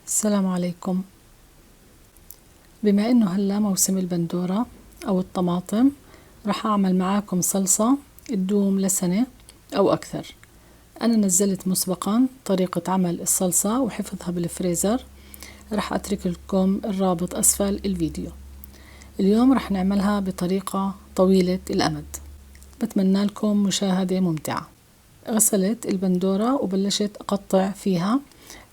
السلام عليكم. بما انه هلا موسم البندورة او الطماطم، راح اعمل معاكم صلصة تدوم لسنة او اكثر. انا نزلت مسبقا طريقة عمل الصلصة وحفظها بالفريزر، راح اترك لكم الرابط اسفل الفيديو. اليوم راح نعملها بطريقة طويلة الامد، بتمنى لكم مشاهدة ممتعة. غسلت البندورة وبلشت أقطع فيها.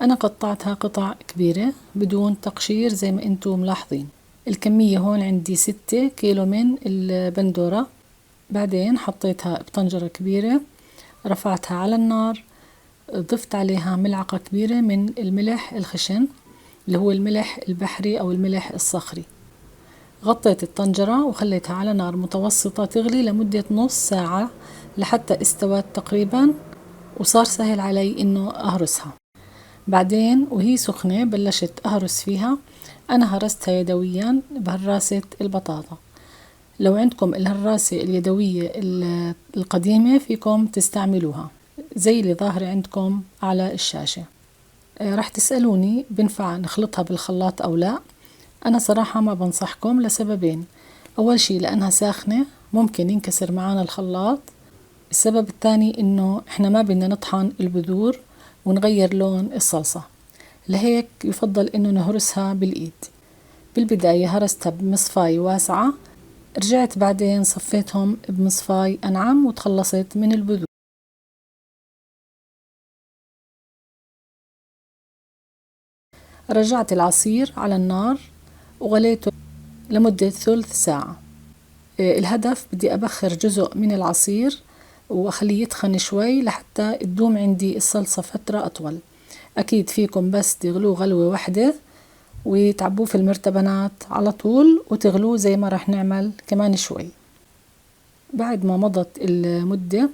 أنا قطعتها قطع كبيرة بدون تقشير زي ما أنتم ملاحظين. الكمية هون عندي 6 كيلو من البندورة. بعدين حطيتها بطنجرة كبيرة، رفعتها على النار، ضفت عليها ملعقة كبيرة من الملح الخشن اللي هو الملح البحري أو الملح الصخري. غطيت الطنجرة وخليتها على نار متوسطة تغلي لمدة نص ساعة لحتى استوت تقريبا، وصار سهل علي انه اهرسها. بعدين وهي سخنة بلشت اهرس فيها. انا هرستها يدويا بهراسة البطاطا. لو عندكم الهراسة اليدوية القديمة فيكم تستعملوها زي اللي ظاهرة عندكم على الشاشة. راح تسألوني بنفع نخلطها بالخلاط او لا. أنا صراحة ما بنصحكم لسببين. أول شي لأنها ساخنة ممكن ينكسر معانا الخلاط. السبب الثاني إنه إحنا ما بدنا نطحن البذور ونغير لون الصلصة، لهيك يفضل إنه نهرسها بالإيد. بالبداية هرستها بمصفاية واسعة، رجعت بعدين صفيتهم بمصفاي أنعم وتخلصت من البذور. رجعت العصير على النار وغليته لمدة ثلث ساعة. الهدف بدي أبخر جزء من العصير وأخليه يتخن شوي لحتى تدوم عندي الصلصة فترة أطول. أكيد فيكم بس تغلوه غلوة واحدة وتعبوه في المرتبنات على طول وتغلوه زي ما رح نعمل كمان شوي. بعد ما مضت المدة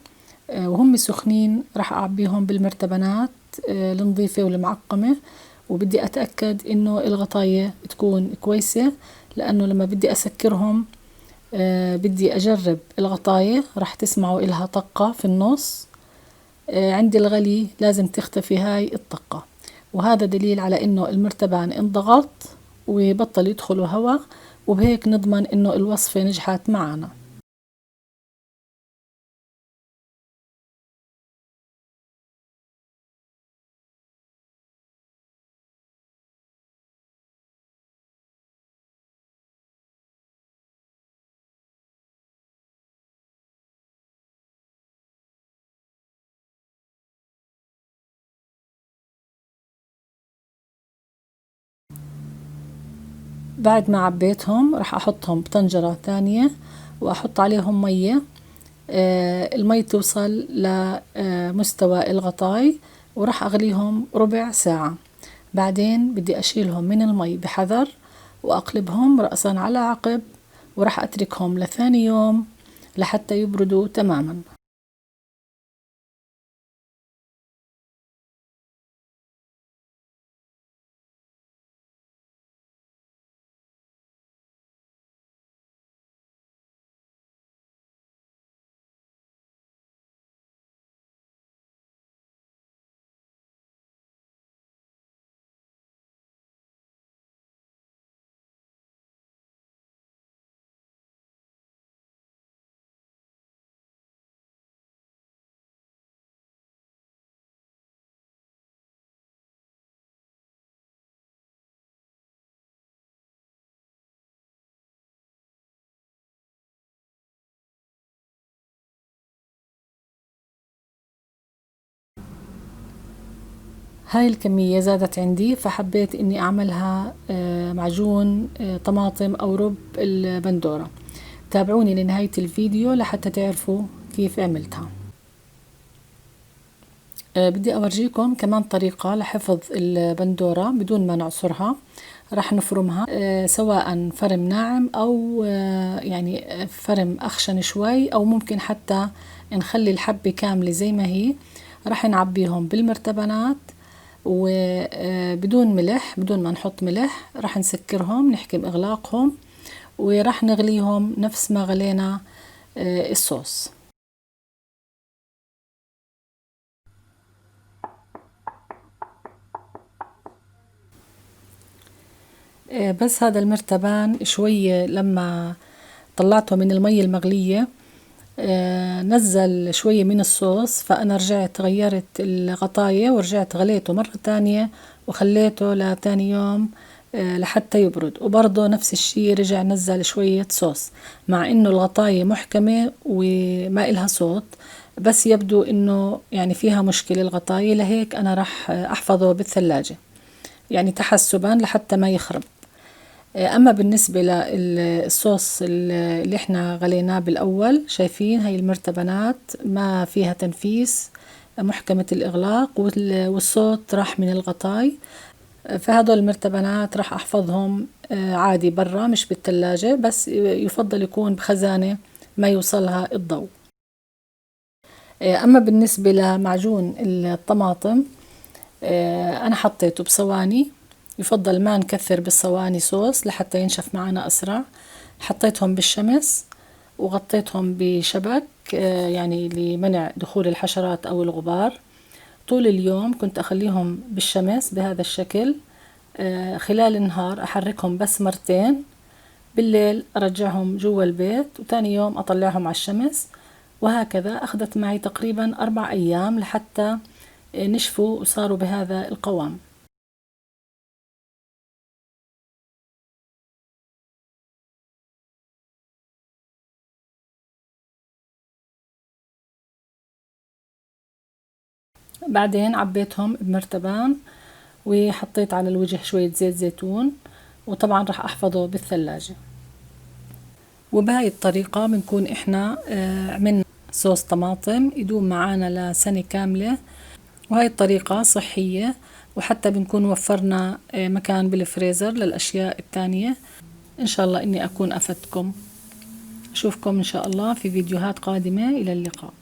وهم سخنين رح أعبيهم بالمرتبنات النظيفة والمعقمة، وبدي أتأكد إنه الغطاية تكون كويسة، لأنه لما بدي أسكرهم بدي أجرب الغطاية رح تسمعوا إلها طقة في النص. عند الغلي لازم تختفي هاي الطقة، وهذا دليل على إنه المرتبان انضغط وبطل يدخلوا هواء، وبهيك نضمن إنه الوصفة نجحت معنا. بعد ما عبيتهم رح أحطهم بطنجرة ثانية وأحط عليهم مية. المي توصل لمستوى الغطاي، ورح أغليهم ربع ساعة. بعدين بدي أشيلهم من المي بحذر وأقلبهم رأسا على عقب، ورح أتركهم لثاني يوم لحتى يبردوا تماما. هاي الكمية زادت عندي فحبيت اني اعملها معجون طماطم او رب البندورة. تابعوني لنهاية الفيديو لحتى تعرفوا كيف عملتها. بدي أورجيكم كمان طريقة لحفظ البندورة بدون ما نعصرها. راح نفرمها سواء فرم ناعم أو يعني فرم أخشن شوي، أو ممكن حتى نخلي الحبة كاملة زي ما هي. راح نعبيهم بالمرتبنات وبدون ملح، بدون ما نحط ملح. راح نسكرهم، نحكم إغلاقهم، وراح نغليهم نفس ما غلينا الصوص. بس هذا المرتبان شوية لما طلعته من المي المغلية نزل شوية من الصوص، فأنا رجعت غيرت الغطاية ورجعت غليته مرة تانية وخليته لتاني يوم لحتى يبرد، وبرضه نفس الشي رجع نزل شوية صوص، مع إنه الغطاية محكمة وما إلها صوت، بس يبدو إنه يعني فيها مشكلة الغطاية، لهيك أنا راح أحفظه بالثلاجة يعني تحسبا لحتى ما يخرب. أما بالنسبة للصوص اللي احنا غليناه بالأول، شايفين هاي المرتبانات ما فيها تنفيس، محكمة الإغلاق، والصوت راح من الغطاي، فهدول المرتبانات راح أحفظهم عادي برا مش بالثلاجة، بس يفضل يكون بخزانة ما يوصلها الضوء. أما بالنسبة لمعجون الطماطم أنا حطيته بصواني، يفضل ما نكثر بالصواني صوص لحتى ينشف معنا أسرع. حطيتهم بالشمس وغطيتهم بشبك يعني لمنع دخول الحشرات أو الغبار. طول اليوم كنت أخليهم بالشمس بهذا الشكل، خلال النهار أحركهم بس مرتين، بالليل أرجعهم جوا البيت وتاني يوم أطلعهم على الشمس، وهكذا أخذت معي تقريبا 4 أيام لحتى نشفوا وصاروا بهذا القوام. بعدين عبيتهم بمرتبان وحطيت على الوجه شوية زيت زيتون، وطبعا راح أحفظه بالثلاجة. وبهاي الطريقة بنكون إحنا عملنا صوص طماطم يدوم معانا لسنة كاملة، وهاي الطريقة صحية، وحتى بنكون وفرنا مكان بالفريزر للأشياء التانية. إن شاء الله إني أكون أفدتكم. أشوفكم إن شاء الله في فيديوهات قادمة. إلى اللقاء.